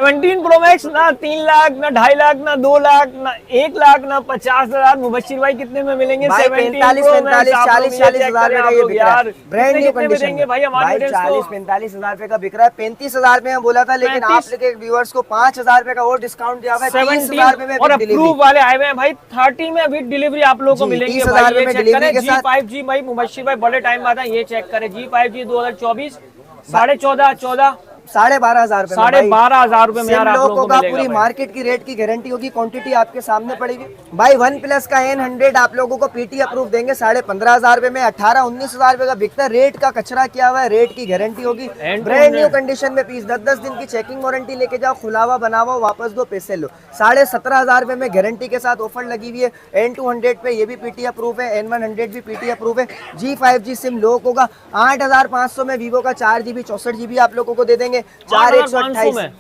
17 pro max ना 3 लाख ना 2.5 लाख ना 2 लाख ना 1 लाख ना 50,000। मुबशिर भाई कितने में मिलेंगे? 45, 45, 40 हजार रुपए का ये बिक रहा है, ब्रांड न्यू कंडीशन में। भाई हमारे 40-45 हजार रुपए का बिक रहा है। 35,000 में बोला था, लेकिन आप लोग व्यूअर्स को 5,000 रुपए का और डिस्काउंट दिया हुआ है। 30,000 रुपए में और अप्रूव वाले आए हुए हैं भाई। 30 में विद डिलीवरी आप लोगों को मिलेंगे। 30,000 रुपए में डिलीवरी के साथ। G5G भाई मुबशिर भाई बड़े टाइम बाद ये चेक करें। G5G 2024 14.5 12,500 रुपए, 12,500 रुपए में आप लोगों का पूरी मार्केट की रेट की गारंटी होगी। क्वांटिटी आपके सामने पड़ेगी भाई। वन प्लस का N100 आप लोगों को पीटी अप्रूव देंगे 15,500 रुपए में। 18-19,000 रुपए का बिकता है। रेट का कचरा किया हुआ है, रेट की गारंटी होगी। ब्रांड न्यू कंडीशन में पीस 10-10 दिन की चेकिंग वारंटी लेके जाओ, खुलावा बनाओ, वापस दो, पैसे लो। 17,500 रुपए में गारंटी के साथ ऑफर लगी हुई है। N200 पे ये भी पीटी अप्रूव है, N100 भी पीटी अप्रूव है। G5G सिम लॉक होगा। 8,500 में वीवो का 4GB 64GB आप लोगों को दे देंगे। 4,128 में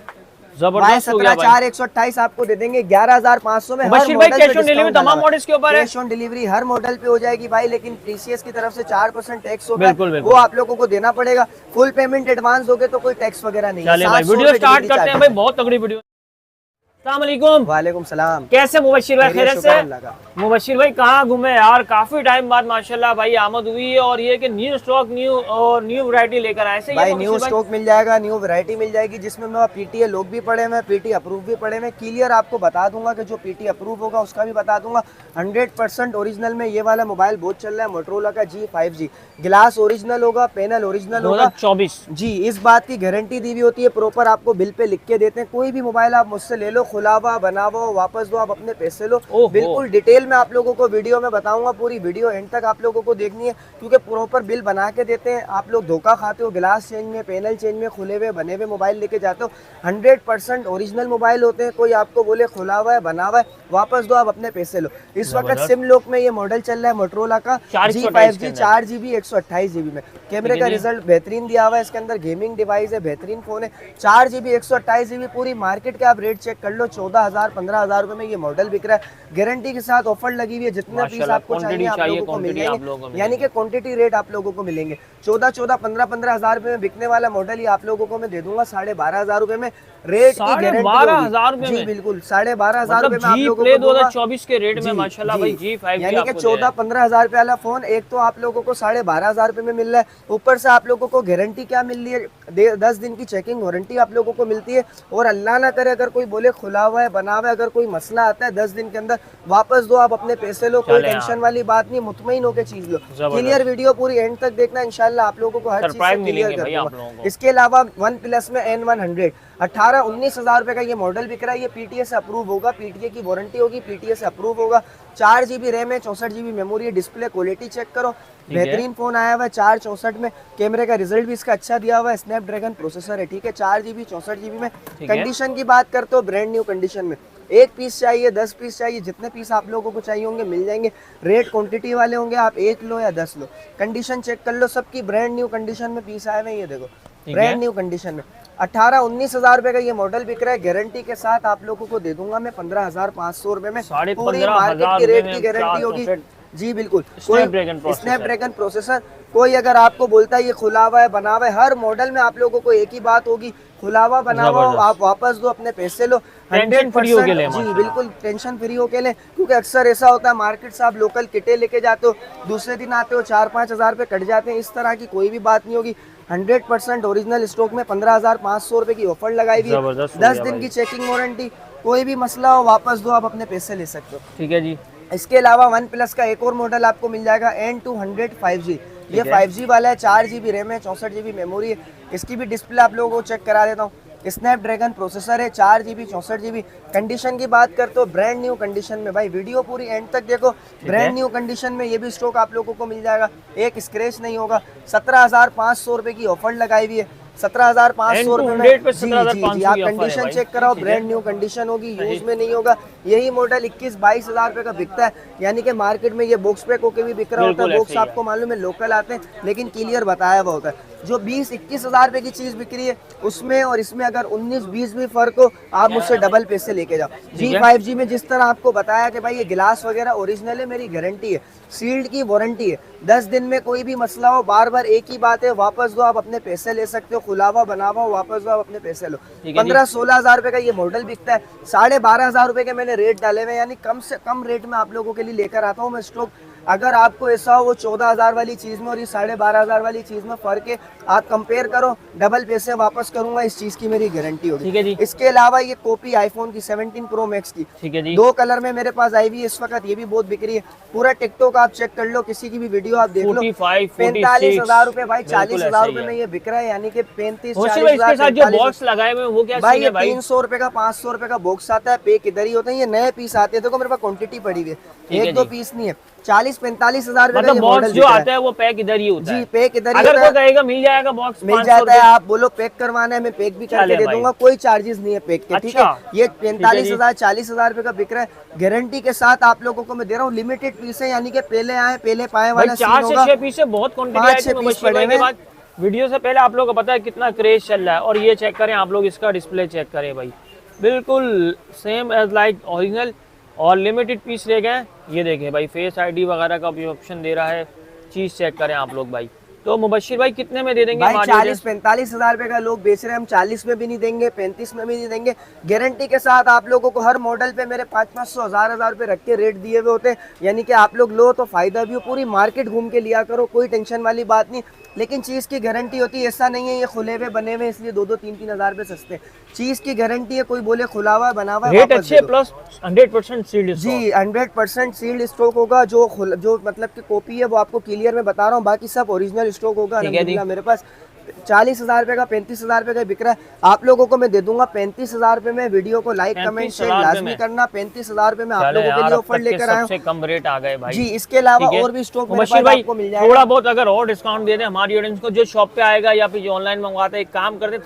जबरदस्त हो गया भाई। 4,128 आपको दे देंगे। 11,500 में। बशीर भाई कैश ऑन डिलीवरी तमाम मॉडल्स के ऊपर है। Cash on delivery her model पे हो जाएगी भाई, लेकिन टीसीएस की तरफ से 4% टैक्स होगा, बिल्कुल। वो आप लोगों को देना पड़ेगा। फुल पेमेंट एडवांस दोगे तो कोई टैक्स वगैरह नहीं। चलिए भाई वीडियो स्टार्ट करते हैं भाई, बहुत तगड़ी वीडियो। अस्सलामुअलैकुम। वालेकुम सलाम। कैसे मुबशिर भाई? खैरियत से? मुबशिर भाई कहाँ घूमे यार? काफी टाइम बाद माशाल्लाह भाई आमद हुई है। और ये कि न्यू स्टॉक न्यू वैरायटी लेकर आए से भाई। न्यू स्टॉक मिल जाएगा, न्यू वैरायटी मिल जाएगी, जिसमें मैं पीटीए लोग भी पड़े हुए, पीटी अप्रूव भी पड़े हुए। क्लियर आपको बता दूंगा कि जो पीटी अप्रूव होगा उसका भी बता दूंगा। 100% ओरिजिनल में ये वाला मोबाइल बहुत चल रहा है, मोटरोला का G5G। ग्लास ओरिजिनल होगा, पैनल ओरिजिनल होगा। 2024 जी, इस बात की गारंटी दी हुई होती है, प्रॉपर आपको बिल पे लिख के देते हैं। कोई भी मोबाइल आप मुझसे ले लो, खुलावा बनाओ, वापस दो, आप अपने पैसे लो। बिल्कुल डिटेल में आप लोगों को वीडियो में बताऊंगा। पूरी वीडियो एंड तक आप लोगों को देखनी है, क्योंकि प्रॉपर बिल बना के देते हैं। आप लोग धोखा खाते हो, ग्लास चेंज में, पैनल चेंज में खुले हुए बने हुए मोबाइल लेके जाते हो। 100% ओरिजिनल मोबाइल होते हैं। कोई आपको बोले खुला हुआ है, बना हुआ है, वापस दो, आप अपने पैसे लो। इस वक्त सिम लॉक में ये मॉडल चल रहा है मोटरोला का G5G 4GB 128GB में। कैमरे का रिजल्ट बेहतरीन दिया हुआ है, इसके अंदर गेमिंग डिवाइस है, बेहतरीन फोन है। 4GB 128GB पूरी मार्केट के आप रेट चेक कर लो, 14,000-15,000 रुपए में ये मॉडल बिक रहा है। गारंटी के साथ ऑफर लगी हुई है। जितने पीस आपको चाहिए आप लोगों को मिल जाएंगे, यानी कि क्वांटिटी रेट आप लोगों को मिलेंगे। 14-15,000 रुपए में बिकने वाला मॉडल ही आप लोगों को मैं दे दूंगा 12,500 रुपए में। रेट की गारंटी जी बिल्कुल 12,500 रुपए में आप लोगों को 2024 के रेट में माशाल्लाह भाई G5 यानी कि 14-15,000 रुपए वाला फोन एक तो आप लोगों को 12,500 रुपए में मिल रहा है। ऊपर से आप लोगों को गारंटी क्या मिल रही है? 10 दिन की चेकिंग वारंटी आप लोगों को मिलती है। और अल्लाह ना करे अगर कोई बोले खुला हुआ है, बना हुआ है, अगर कोई मसला आता है 10 दिन के अंदर वापस दो, आप अपने पैसे लो। कोई टेंशन वाली बात नहीं, मुतमईन होकर चीज लो। क्लियर वीडियो पूरी एंड तक देखना, इंशाल्लाह आप लोगों को हर चीज क्लियर कर दूंगा। इसके अलावा वन प्लस में N100 18-19,000 रुपए का ये मॉडल बिक रहा है। ये पीटीए से अप्रूव होगा, पीटीए की वारंटी होगी, पीटीए से अप्रूव होगा। 4GB रैम है, 64GB मेमोरी है। डिस्प्ले क्वालिटी चेक करो, बेहतरीन फोन आया हुआ है 464 में। कैमरे का रिजल्ट भी इसका अच्छा दिया हुआ है, स्नैपड्रैगन प्रोसेसर है, ठीक है। 4GB 64GB में। कंडीशन की बात करते हो ब्रांड न्यू कंडीशन में। 1 पीस चाहिए, 10 पीस चाहिए, जितने पीस आप लोगों को चाहिए होंगे मिल जाएंगे। रेट क्वांटिटी वाले होंगे, आप 1 लो या 10 लो। कंडीशन चेक कर लो, सबकी ब्रांड न्यू कंडीशन में पीस आए हुए। ये देखो ब्रांड न्यू कंडीशन में 18-19,000 रुपए का ये मॉडल बिक रहा है। गारंटी के साथ आप लोगों को दे दूंगा मैं 15,500 रुपए में। पूरी मार्केट की रेट की गारंटी होगी जी बिल्कुल। Snapdragon processor. कोई अगर आपको बोलता है ये खुला हुआ है, बना हुआ है, हर मॉडल में आप लोगों को एक ही बात होगी, खुला हुआ बना हुआ, आप वापस दो, अपने पैसे लो। 100% जी बिल्कुल टेंशन फ्री होके लें। क्योंकि अक्सर ऐसा होता है मार्केट से आप लोकल किटे लेके जाते हो, दूसरे दिन आते हो 4-5 हज़ार रुपए कट जाते हैं। इस तरह की कोई भी बात नहीं होगी। 100% ओरिजिनल स्टॉक में 15,500 रुपए की ऑफर लगाई हुई है। 10 दिन की चेकिंग वारंटी। कोई भी मसला हो वापस दो, आप अपने पैसे ले सकते हो, ठीक है जी। इसके अलावा वन प्लस का एक और मॉडल आपको मिल जाएगा N200 5G। ये 5G वाला है, 4GB रैम है, 64GB मेमोरी है। इसकी भी डिस्प्ले आप लोगों को चेक करा देता हूँ। स्नैपड्रैगन प्रोसेसर है, 4GB 64GB। कंडीशन की बात करते हो ब्रांड न्यू कंडीशन में। भाई वीडियो पूरी एंड तक देखो, ब्रांड न्यू कंडीशन में ये भी स्टॉक आप लोगों को मिल जाएगा, एक स्क्रैच नहीं होगा। 17,500 रुपए की ऑफर लगाई हुई है। 17,500 रुपए में जी। आप कंडीशन चेक कराओ, ब्रांड न्यू कंडीशन होगी, यूज में नहीं होगा। यही मॉडल 21-22 रुपए का बिकता है। यानी कि मार्केट में ये बॉक्स पैक होके भी बिक रहा होता है। बॉक्स आपको मालूम है लोकल आते हैं, लेकिन क्लियर बताया हुआ होता है। जो 20-21 हज़ार रुपए की चीज बिक रही है उसमें और इसमें अगर 19-20 भी फर्क हो, आप मुझसे डबल पैसे लेके जाओ। G5G में जिस तरह आपको बताया कि भाई ये गिलास वगैरह ओरिजिनल है, मेरी गारंटी है, सील्ड की वारंटी है, 10 दिन में कोई भी मसला हो, बार बार एक ही बात है, वापस दो आप अपने पैसे ले सकते हो, खुलावा बनावा वापस दो आप अपने पैसे लो। 15-16 हज़ार रुपए का ये मॉडल बिकता है, 12.5 हज़ार रुपए के मैंने रेट डाले हुए, यानी कम से कम रेट में आप लोगों के लिए लेकर आता हूँ मैं स्टॉक। अगर आपको ऐसा हो वो 14 हज़ार वाली चीज में और ये 12.5 हज़ार वाली चीज में फर्क है, आप कंपेयर करो, डबल पैसे वापस करूंगा, इस चीज की मेरी गारंटी होगी। ठीक है जी। इसके अलावा ये कॉपी आईफोन की 17 प्रो मैक्स की, ठीक है जी, 2 कलर में मेरे पास आई हुई है इस वक्त, ये भी बहुत बिक रही है। पूरा टिकटॉक आप चेक कर लो, किसी की भी वीडियो आप देख लो, 45 हज़ार रुपए भाई, 40 हज़ार रुपए में ये बिक रहा है, यानी कि 35-40 हज़ार जो बॉक्स लगाए हुए वो क्या भाई। ये भाई 300 रुपए का 500 रुपए का बॉक्स आता है, पैक इधर ही होते हैं, ये नए पीस आते हैं, देखो मेरे पास क्वांटिटी पड़ी हुई है, एक दो पीस नहीं है। 40-45 हज़ार रुपए मतलब बॉक्स जो आता है वो पैक इधर ही होता है। जी, पैक इधर ही अगर होता कोई है, कहेगा मिल जाएगा बॉक्स मिल जाता है, आप बोलो पैक करवाना है मैं पैक भी करके दे दूंगा, कोई चार्जेस नहीं है पैक के, ठीक है। ये 45 हज़ार 40 हज़ार रुपए का बिक रहा है, गारंटी के साथ आप लोगों को मैं दे रहा हूँ। लिमिटेड पीस है, यानी कि पहले आए पहले पाए वाला सीन होगा। 4 से 6 पीस है, बहुत क्वांटिटी। वीडियो से पहले आप लोगों को पता है कितना क्रेज चल रहा है, और ये चेक करें आप लोग, इसका डिस्प्ले चेक करें भाई, बिल्कुल सेम एज लाइक ओरिजिनल, और लिमिटेड पीस रह गए। ये देखें भाई, फेस आईडी वगैरह का भी ऑप्शन दे रहा है, चीज चेक करें आप लोग भाई। तो मुबशिर भाई कितने में दे देंगे? भाई 40-45 हज़ार रुपए का लोग बेच रहे हैं, हम 40 में भी नहीं देंगे, 35 में भी नहीं देंगे, गारंटी के साथ आप लोगों को। हर मॉडल पे मेरे 500-500 हज़ार रुपए रख के रेट दिए हुए होते हैं, यानी कि आप लोग लो तो फायदा भी हो, पूरी मार्केट घूम के लिया करो, कोई टेंशन वाली बात नहीं। लेकिन चीज़ की गारंटी होती है, ऐसा नहीं है ये खुले हुए बने हुए इसलिए 2-3 हज़ार रुपए सस्ते। चीज़ की गारंटी है, कोई बोले खुला हुआ बना हुआ रेट अच्छे प्लस 100% सील्ड। जी 100% सील्ड स्टॉक होगा, जो मतलब की कॉपी है वो आपको क्लियर में बता रहा हूँ, बाकी सब ओरिजिनल स्टॉक होगा। अल्हम्दुलिल्लाह मेरे पास 40 हज़ार रुपए का 35 हज़ार रुपए का बिक रहा है, आप लोगों को मैं दे दूंगा 35 हज़ार रुपए में। वीडियो को लाइक कमेंट शेयर लाजमी करना। 35 हज़ार रुपए में आप लोगों के लिए ऑफर लेकर आया हूं, कम रेट आ गए भाई। जी इसके अलावा और भी स्टॉक मेरे पास आपको मिल जाएगा। थोड़ा बहुत अगर और डिस्काउंट दे दें हमारी ऑडियंस को, जो शॉप पे आएगा या फिर जो ऑनलाइन मंगवाते हैं, एक काम करते हैं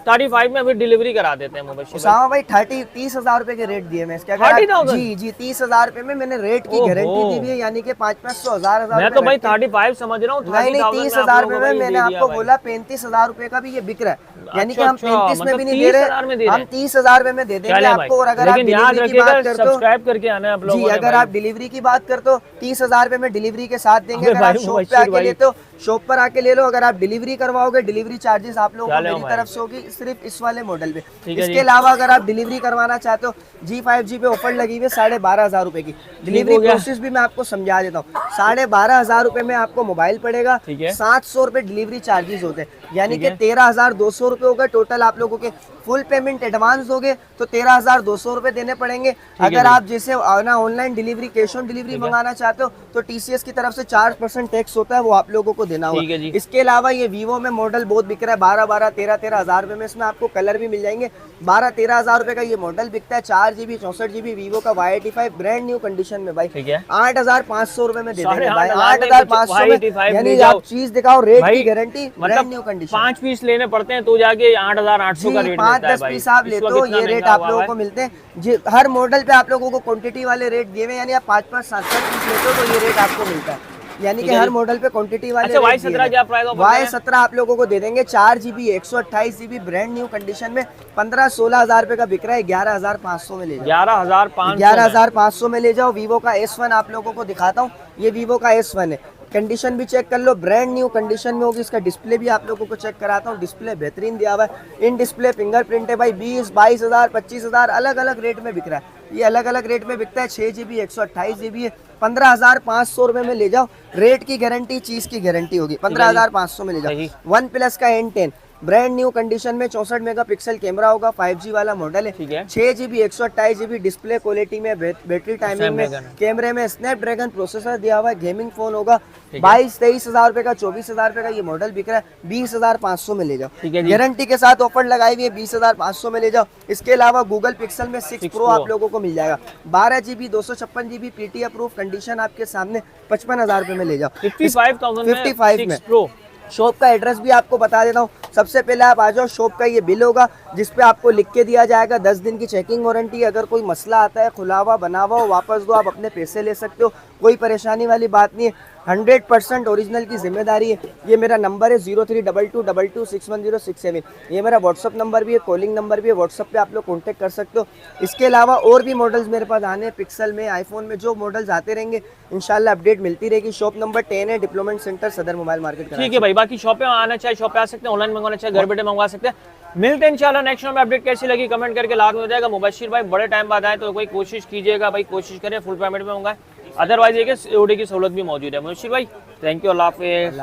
35 में भी डिलीवरी करा देते हैं मुबशिर उसामा भाई। 30 हज़ार रुपए के रेट दिए मैं इसके, जी 30 हज़ार रुपए में मैंने रेट की गारंटी दी हुई है, यानी कि 500-500 हज़ार। मैं तो भाई 35 समझ रहा हूँ, नहीं 30 हज़ार रुपए में मैंने आपको बोला, 35 हज़ार रुपए का भी ये बिक रहा है, यानी कि हम 35 में भी नहीं दे रहे, हम 30 हज़ार रुपए में दे देंगे आपको। और अगर आप डिलीवरी की बात करते हो, सब्सक्राइब करके आना है आप लोगों जी, अगर आप डिलीवरी की बात करते हो 30 हज़ार रुपए में डिलीवरी के साथ देंगे। अगर आप शॉप पे आके लेते हो, शॉप पर आके ले लो, अगर आप डिलीवरी करवाओगे, डिलीवरी चार्जेस आप लोगों को मेरी तरफ से होगी, सिर्फ इस वाले मॉडल पे। इसके अलावा अगर आप डिलीवरी करवाना चाहते हो, G5G पे ऑफर लगी हुई है 12.5 हज़ार रुपए की। डिलीवरी प्रोसेस भी मैं आपको समझा देता हूँ। 12.5 हज़ार रुपए में आपको मोबाइल पड़ेगा, 700 रुपए डिलीवरी चार्जेस होते हैं, यानी कि 13,200 रुपए होगा टोटल। आप लोगों के फुल पेमेंट एडवांस दोगे तो 13,200 रुपए देने पड़ेंगे। अगर आप जैसे ना online delivery, cash on delivery मंगाना चाहते हो तो TCS की तरफ से 4% टैक्स होता है, वो आप लोगों को देना होगा। इसके अलावा ये वीवो में मॉडल बहुत बिक रहा है, 12-12, 13-13 हज़ार रुपए में। इसमें आपको कलर भी मिल जाएंगे। 12-13 हज़ार रुपए का ये मॉडल बिकता है, 4GB 64GB वीवो का Y85 ब्रांड न्यू कंडीशन में भाई 8,500 रुपए में दे देंगे भाई। 8,500 में, यानी आप चीज दिखाओ, रेट की guarantee, brand new condition. 5 piece लेने पड़ते हैं तो जाके 8,800 का रेट। 5-10 पीस आप लेते हो, ये रेट आप लोगों को मिलते हैं। हर मॉडल पे आप लोगों को क्वांटिटी वाले रेट दिए हुए, यानी आप 5-5, 7-7 पीस लेते हो तो ये रेट आपको मिलता है, यानी कि हर मॉडल पे क्वांटिटी वाले। Y17 क्या प्राइस है? Y17 आप लोगों को दे देंगे 4GB 128GB brand new condition में, 15-16 हज़ार रुपए का बिक रहा है। 11,500 में ले जाओ, 11,500 में ले जाओ। वीवो का S1 आप लोगों को दिखाता हूँ, ये वीवो का S1 है, कंडीशन भी चेक कर लो, ब्रांड न्यू कंडीशन में होगी। इसका डिस्प्ले भी आप लोगों को चेक कराता हूँ, डिस्प्ले बेहतरीन दिया हुआ है, इन डिस्प्ले फिंगरप्रिंट है भाई। 20-22 हज़ार 25 हज़ार अलग अलग रेट में बिक रहा है, ये अलग अलग रेट में बिकता है। 6GB 128GB है, 15,500 रुपए में ले जाओ। रेट की गारंटी, चीज की गारंटी होगी, 15,500 में ले जाओ। वन प्लस का N10 ब्रांड न्यू कंडीशन में, 64 मेगापिक्सल कैमरा होगा, 5G वाला मॉडल है। 6GB 128GB डिस्प्ले क्वालिटी में, बैटरी टाइमिंग में, कैमरे में स्नैपड्रैगन प्रोसेसर दिया हुआ है, गेमिंग फोन होगा। 22-23 हज़ार रुपए का, 24 हज़ार रुपए का ये मॉडल बिक रहा है। 20,500 में ले जाओ, गारंटी के साथ ऑफर लगाई हुई है, 20,500 में ले जाओ। इसके अलावा गूगल पिक्सल में 6 प्रो आप लोगों को मिल जाएगा, 12GB 256GB PT approve condition आपके सामने, 55 हज़ार रुपए में ले जाओ। 55 में प्रो। शॉप का एड्रेस भी आपको बता देता हूँ। सबसे पहले आप आ जाओ, शॉप का ये बिल होगा जिसपे आपको लिख के दिया जाएगा 10 दिन की चेकिंग वारंटी। अगर कोई मसला आता है, खुला हुआ बना हुआ हो, वापस दो, आप अपने पैसे ले सकते हो, कोई परेशानी वाली बात नहीं है, 100% ओरिजिनल की जिम्मेदारी है। ये मेरा नंबर है 0322226106 ये मेरा व्हाट्सअप नंबर भी है, कॉलिंग नंबर भी है, व्हाट्सअप पे आप लोग कॉन्टैक्ट कर सकते हो। इसके अलावा और भी मॉडल्स मेरे पास आने हैं, पिक्सल में, आईफोन में, जो मॉडल्स आते रहेंगे इंशाल्लाह अपडेट मिलती रहेगी। शॉप नंबर 10 है, डिप्लोमेंट सेंटर, सदर मोबाइल मार्केट। ठीक है भाई, बाकी शॉप पे आना चाहे शॉप पे आ सकते हैं, ऑनलाइन मंगवाना चाहे घर बैठे मंगवा सकते हैं। मिलते हैं इंशाल्लाह नेक्स्ट में। अपडेट कैसी लगी कमेंट करके लास्ट में हो जाएगा। मुबशिर भाई बड़े टाइम बाद आए तो कोई कोशिश कीजिएगा भाई, कोशिश करें फुल पेमेंट में मंगाए, अदरवाइज ये कि सीओडी की सहूलत भी मौजूद है। मुबशिर भाई थैंक यू, अल्लाह हाफिज़।